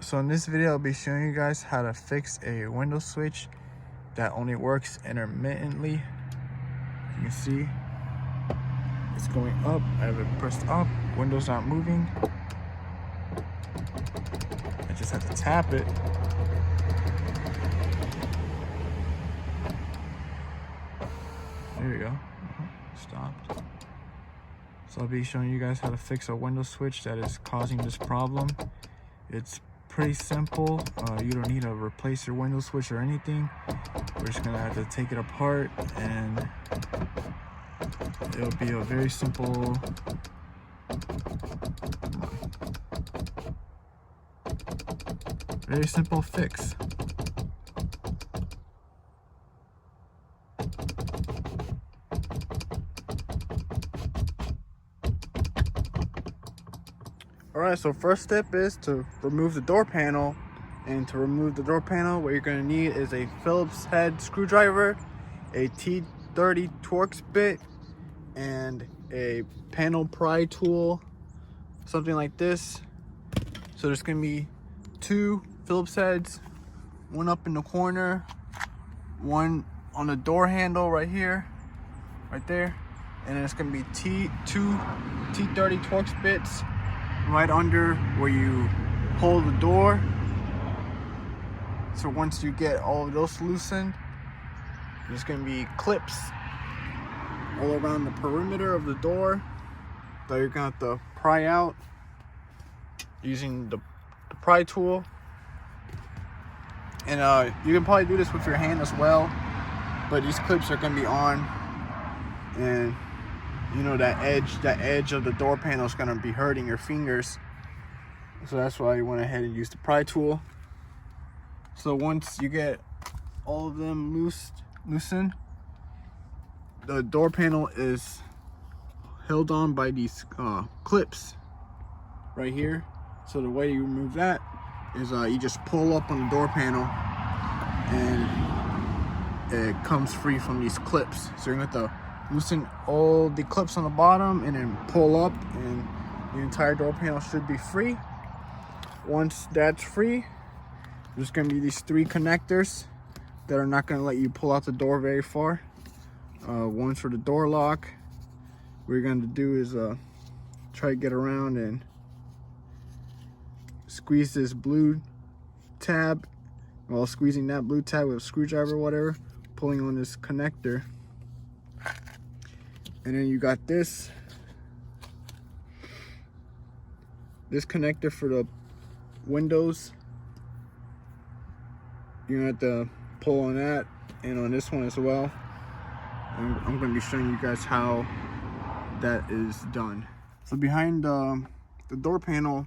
So in this video, I'll be showing you guys how to fix a window switch that only works intermittently. You can see it's going up. I have it pressed up. Window's not moving. I just have to tap it. There you go. Stopped. So I'll be showing you guys how to fix a window switch that is causing this problem. It's pretty simple. You don't need to replace your window switch or anything. We're just gonna have to take it apart, and it'll be a very simple fix. Alright, so first step is to remove the door panel. And to remove the door panel, what you're going to need is a Phillips head screwdriver, a T30 Torx bit, and a panel pry tool, something like this. So there's going to be two Phillips heads, one up in the corner, one on the door handle right here, right there, and then it's going to be two T30 Torx bits right under where you pull the door. So once you get all of those loosened, there's going to be clips all around the perimeter of the door that you're going to have to pry out using the pry tool. And you can probably do this with your hand as well, but these clips are going to be on, and you know that edge of the door panel is going to be hurting your fingers. So that's why you went ahead and used the pry tool. So once you get all of them loosened, the door panel is held on by these clips right here. So the way you remove that is you just pull up on the door panel and it comes free from these clips. So you're going to have to loosen all the clips on the bottom and then pull up, and the entire door panel should be free. Once that's free, there's going to be these three connectors that are not going to let you pull out the door very far. One's for the door lock. What you're going to do is try to get around and squeeze this blue tab. While squeezing that blue tab with a screwdriver or whatever, pulling on this connector. And then you got this connector for the windows. You're gonna have to pull on that and on this one as well. I'm going to be showing you guys how that is done. So behind the door panel,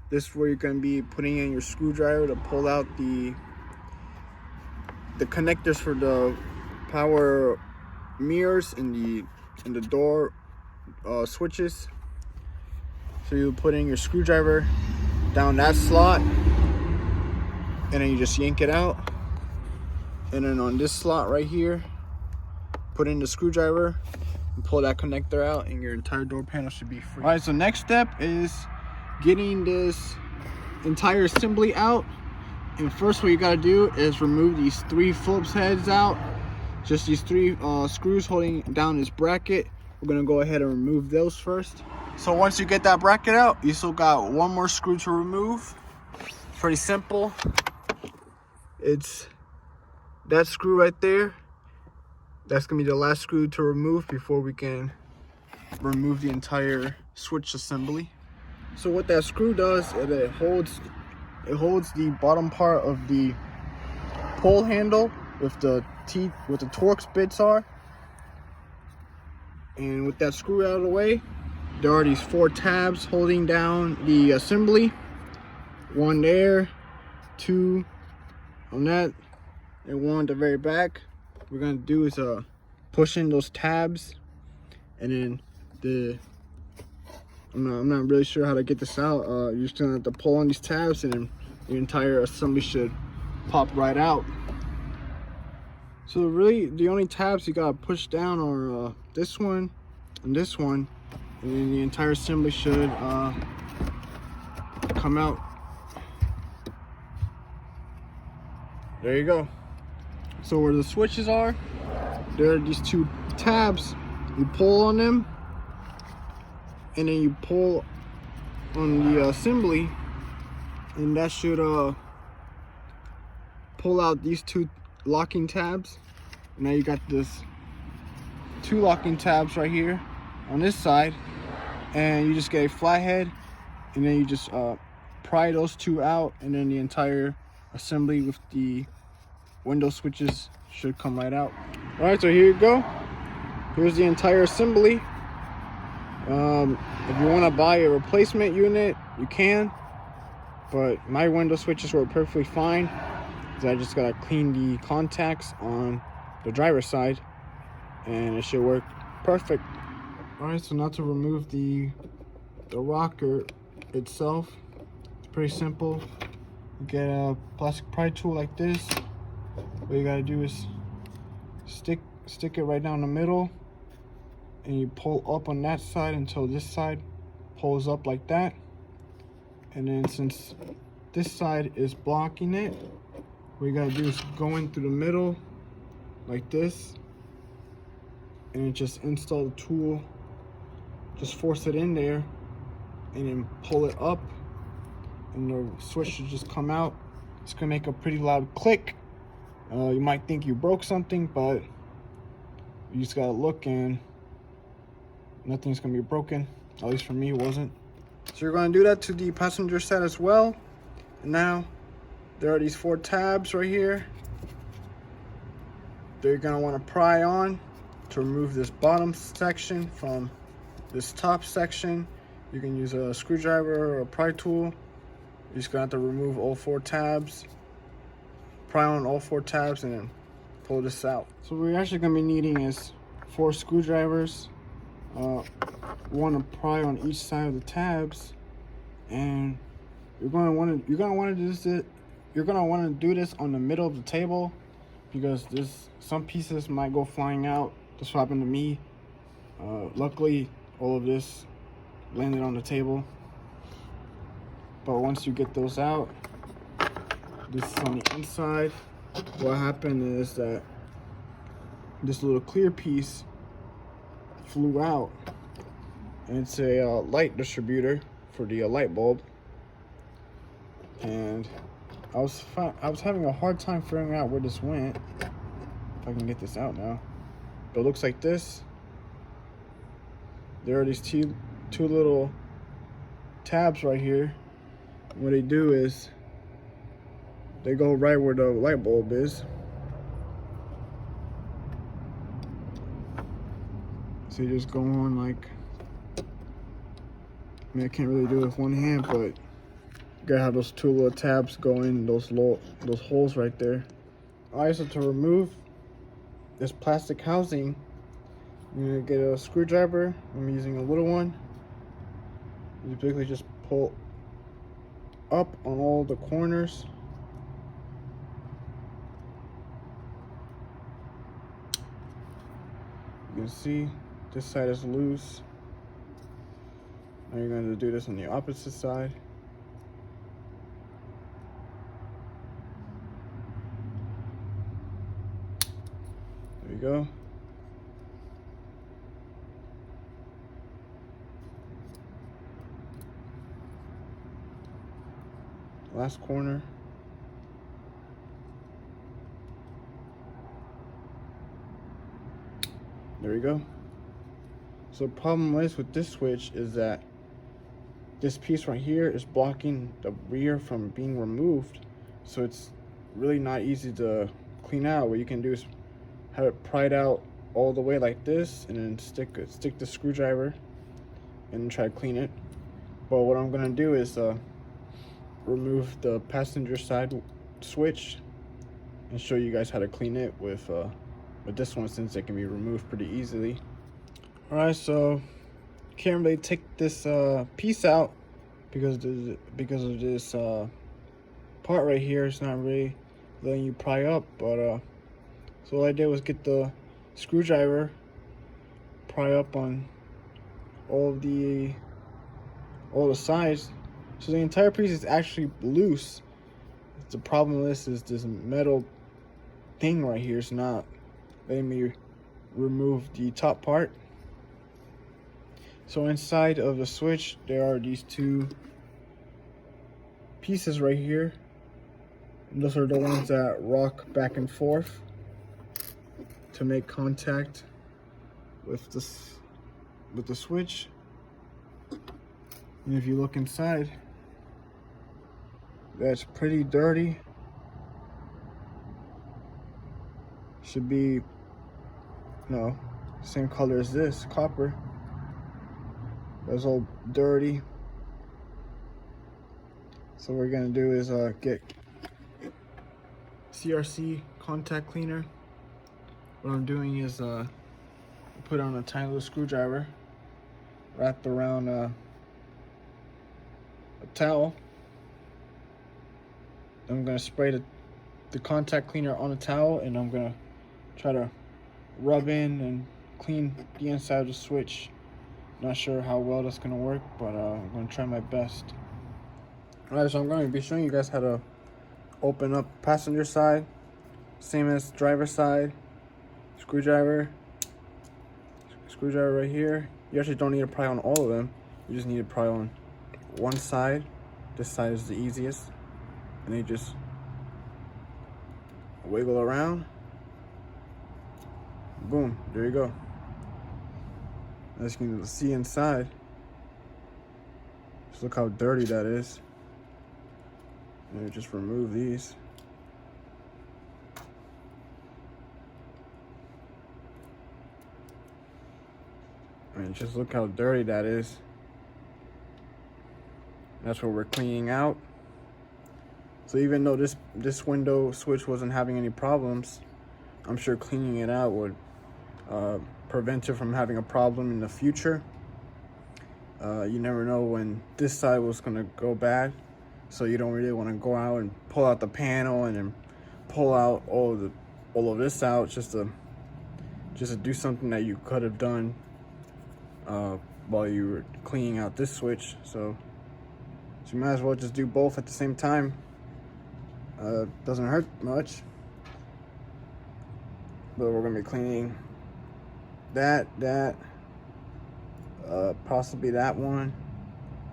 this is where you're going to be putting in your screwdriver to pull out the connectors for the power mirrors and the door switches. So you put in your screwdriver down that slot, and then you just yank it out. And then on this slot right here, put in the screwdriver and pull that connector out, and your entire door panel should be free. All right, so next step is getting this entire assembly out. And first what you gotta do is remove these three Phillips heads out. Just these three screws holding down this bracket. We're gonna go ahead and remove those first. So once you get that bracket out, you still got one more screw to remove. Pretty simple. It's that screw right there. That's gonna be the last screw to remove before we can remove the entire switch assembly. So what that screw does is it holds the bottom part of the pull handle with the Torx bits are. And with that screw out of the way, there are these four tabs holding down the assembly. One there, two on that, and one at the very back. What we're gonna do is push in those tabs, and then I'm not really sure how to get this out. You're just gonna have to pull on these tabs, and then the entire assembly should pop right out. So really, the only tabs you gotta push down are this one and this one, and then the entire assembly should come out There you go. So where the switches are, there are these two tabs. You pull on them, and then you pull on the assembly, and that should pull out these two locking tabs. Now you got this two locking tabs right here on this side, and you just get a flathead, and then you just pry those two out, and then the entire assembly with the window switches should come right out. All right, so here you go. Here's the entire assembly. If you want to buy a replacement unit, you can, but my window switches were perfectly fine. So I just gotta clean the contacts on the driver's side, and it should work perfect. All right, so now to remove the rocker itself, it's pretty simple. You get a plastic pry tool like this. What you gotta do is stick it right down the middle, and you pull up on that side until this side pulls up like that. And then since this side is blocking it, what you gotta do is go in through the middle like this, and just install the tool. Just force it in there, and then pull it up, and the switch should just come out. It's gonna make a pretty loud click. You might think you broke something, but you just gotta look, and nothing's gonna be broken. At least for me, it wasn't. So you're gonna do that to the passenger side as well. And now there are these 4 tabs right here that you're gonna want to pry on to remove this bottom section from this top section. You can use a screwdriver or a pry tool. You're just gonna have to remove all 4 tabs, pry on all 4 tabs, and then pull this out. So what we're actually gonna be needing is 4 screwdrivers, one to pry on each side of the tabs, and you're gonna want to do this on the middle of the table, because some pieces might go flying out. This happened to me. Luckily, all of this landed on the table. But once you get those out, this is on the inside. What happened is that this little clear piece flew out, and it's a light distributor for the light bulb. And I was having a hard time figuring out where this went. If I can get this out now. But it looks like this. There are these two little tabs right here. What they do is they go right where the light bulb is. So you just go on like, I mean, I can't really do it with one hand, but you gotta have those 2 little tabs go in those holes right there. Alright, so to remove this plastic housing, you're gonna get a screwdriver. I'm using a little one. You basically just pull up on all the corners. You can see this side is loose. Now you're going to do this on the opposite side. There you go. Last corner. There you go. So the problem is with this switch is that this piece right here is blocking the rear from being removed. So it's really not easy to clean out. What you can do is have it pried out all the way like this, and then stick the screwdriver and try to clean it. But what I'm gonna do is remove the passenger side switch and show you guys how to clean it with this one, since it can be removed pretty easily. All right, so can't really take this piece out because of this part right here. It's not really letting you pry up, but so what I did was get the screwdriver, pry up on all the sides. So the entire piece is actually loose. The problem is this metal thing right here is not letting me remove the top part. So inside of the switch, there are these two pieces right here. And those are the ones that rock back and forth to make contact with the switch. And if you look inside, that's pretty dirty. Should be, no, same color as this, copper. That's all dirty. So what we're gonna do is get CRC contact cleaner. What I'm doing is put on a tiny little screwdriver wrapped around a towel. I'm gonna spray the contact cleaner on the towel, and I'm gonna try to rub in and clean the inside of the switch. Not sure how well that's gonna work, but I'm gonna try my best. Alright, so I'm going to be showing you guys how to open up passenger side, same as driver side. Screwdriver right here. You actually don't need to pry on all of them. You just need to pry on one side. This side is the easiest. And then you just wiggle around. Boom, there you go. As you can see inside, just look how dirty that is. And just remove these. And just look how dirty that is. That's what we're cleaning out. So even though this window switch wasn't having any problems, I'm sure cleaning it out would prevent it from having a problem in the future. You never know when this side was gonna go bad, so you don't really want to go out and pull out the panel and then pull out all of this out just to do something that you could have done while you were cleaning out this switch. So you might as well just do both at the same time. Doesn't hurt much. But we're gonna be cleaning that, possibly that one,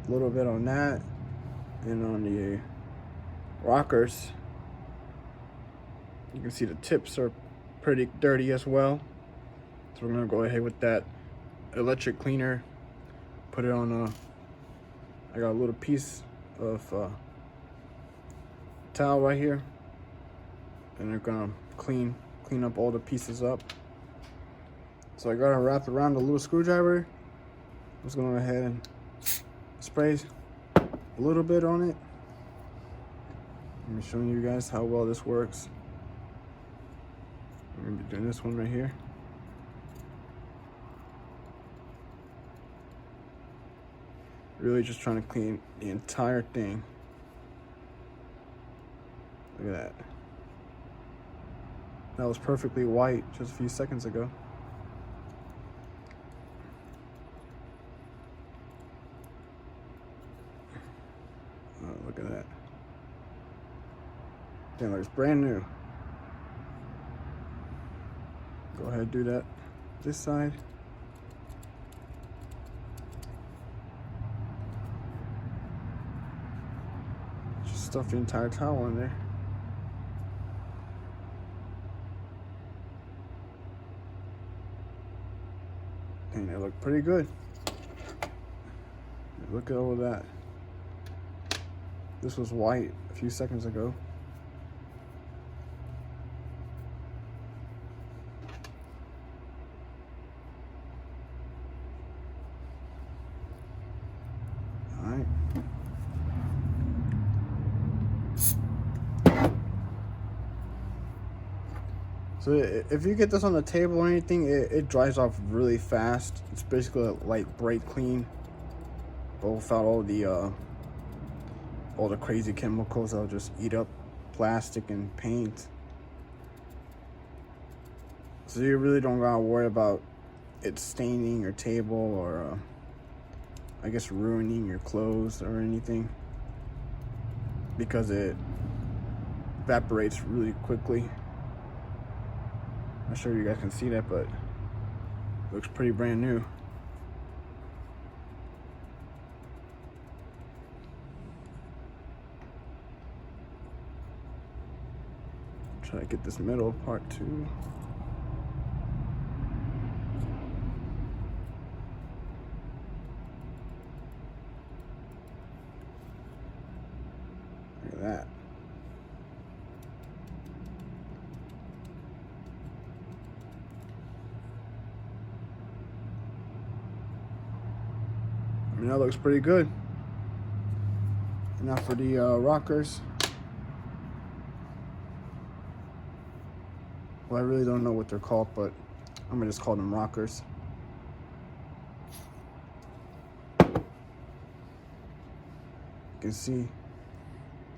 a little bit on that, and on the rockers. You can see the tips are pretty dirty as well. So we're gonna go ahead with that electric cleaner, put it on I got a little piece of towel right here, and they're gonna clean up all the pieces up. So I got it wrapped around the little screwdriver. I'm just gonna go ahead and spray a little bit on it. I'm showing you guys how well this works. I'm gonna be doing this one right here. Really just trying to clean the entire thing. Look at that. That was perfectly white just a few seconds ago. Oh, look at that. Damn, looks brand new. Go ahead and do that this side. Just stuff the entire towel in there. And they look pretty good. Look at all of that. This was white a few seconds ago. All right. So if you get this on the table or anything, it dries off really fast. It's basically a light bright clean, but without all the crazy chemicals that'll just eat up plastic and paint. So you really don't gotta worry about it staining your table or I guess ruining your clothes or anything, because it evaporates really quickly. Not sure you guys can see that, but it looks pretty brand new. Try to get this middle part too. Look at that. I mean, that looks pretty good. And now for the rockers. Well, I really don't know what they're called, but I'm gonna just call them rockers. You can see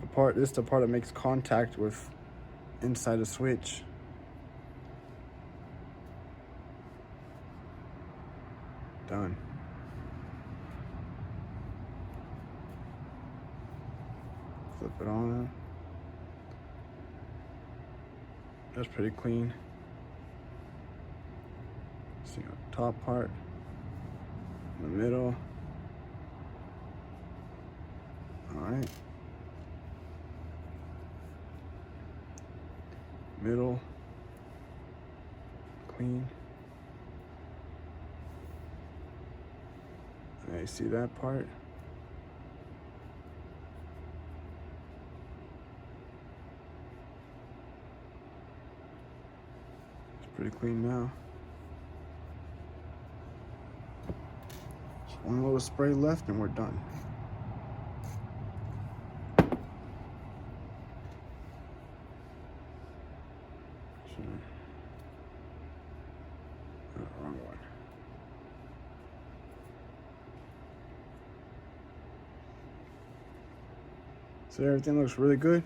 the part, this is the part that makes contact with inside the switch. Done. Flip it on. That's pretty clean. See the top part, in the middle. All right. Middle, clean. Okay, see that part? Pretty clean now. Just one little spray left and we're done. Wrong one. So everything looks really good.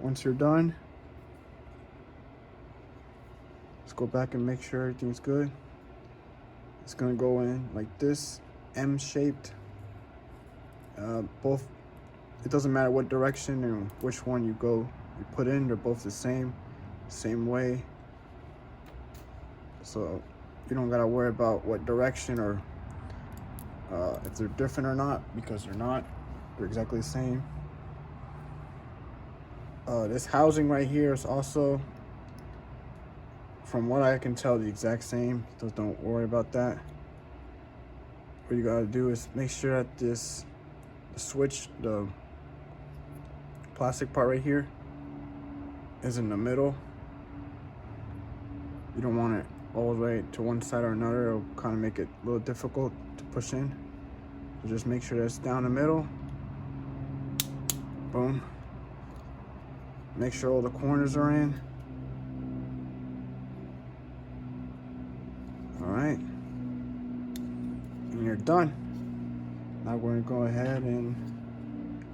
Once you're done, go back and make sure everything's good. It's gonna go in like this, M-shaped. Both, it doesn't matter what direction and which one you put in, they're both the same way. So you don't gotta worry about what direction or if they're different or not, because they're not. They're exactly the same. This housing right here is also, from what I can tell, the exact same, so don't worry about that. What you gotta do is make sure that the switch, the plastic part right here, is in the middle. You don't want it all the way to one side or another. It'll kind of make it a little difficult to push in. So just make sure that's down the middle. Boom. Make sure all the corners are in. Alright, and you're done. Now we're gonna go ahead and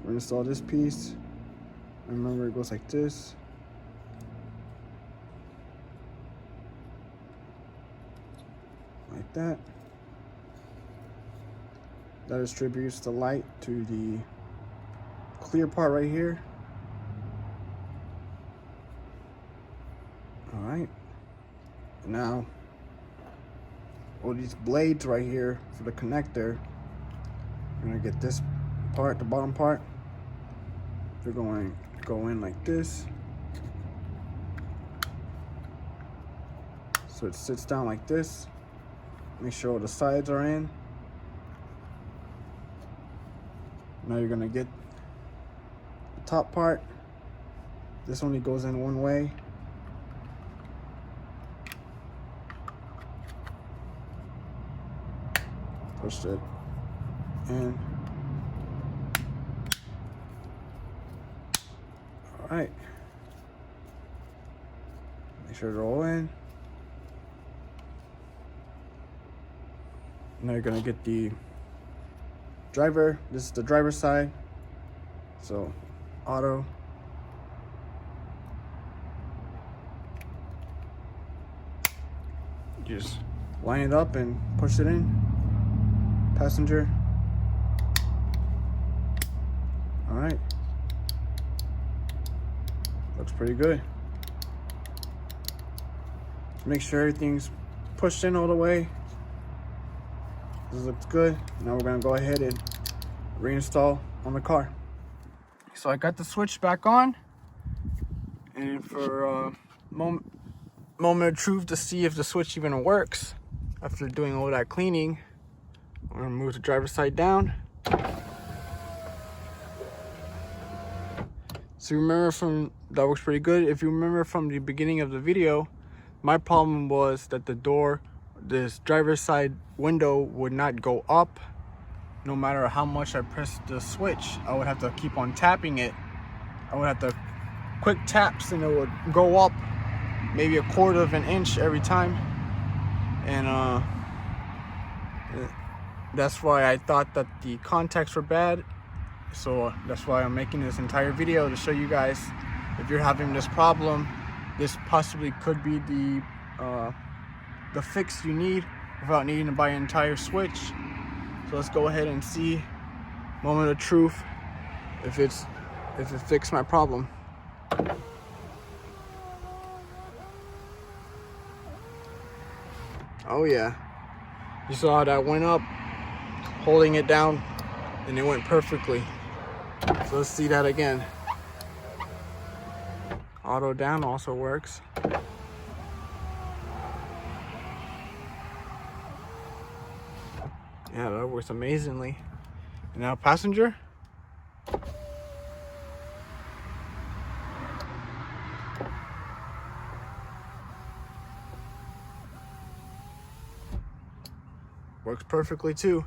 install this piece. Remember, it goes like this. Like that. That distributes the light to the clear part right here. Alright, now all these blades right here for the connector, we're gonna get this part, the bottom part. They're going to go in like this. So it sits down like this. Make sure all the sides are in. Now you're gonna get the top part. This only goes in one way. Push it in. All right. Make sure they're all in. Now you're gonna get the driver. This is the driver's side. So, auto. Just line it up and push it in. Passenger. All right. Looks pretty good. Make sure everything's pushed in all the way. This looks good. Now we're gonna go ahead and reinstall on the car. So I got the switch back on, and for a moment of truth to see if the switch even works after doing all that cleaning, I'm gonna move the driver's side down. So you remember that works pretty good. If you remember from the beginning of the video, my problem was that this driver's side window would not go up. No matter how much I pressed the switch, I would have to keep on tapping it. I would have to quick taps and it would go up maybe 1/4 of an inch every time. And that's why I thought that the contacts were bad. So that's why I'm making this entire video, to show you guys, if you're having this problem, this possibly could be the fix you need without needing to buy an entire switch. So let's go ahead and see, moment of truth, if it fixed my problem. Oh yeah, you saw how that went up, holding it down, and it went perfectly. So let's see that again. Auto down also works. Yeah, that works amazingly. And now passenger. Works perfectly too.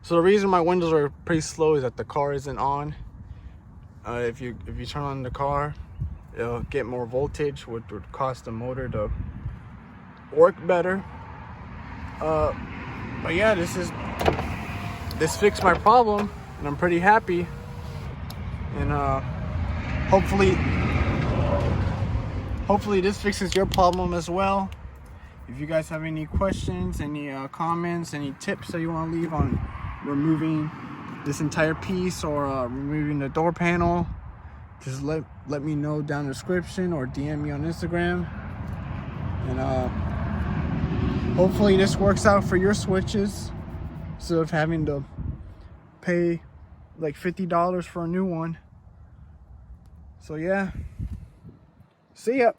So the reason my windows are pretty slow is that the car isn't on. If you turn on the car, it'll get more voltage, which would cause the motor to work better. But yeah, this fixed my problem, and I'm pretty happy. And hopefully this fixes your problem as well. If you guys have any questions, any comments, any tips that you want to leave on removing this entire piece or removing the door panel, just let me know down in the description or DM me on Instagram. And hopefully this works out for your switches, instead of having to pay like $50 for a new one. So yeah, see ya.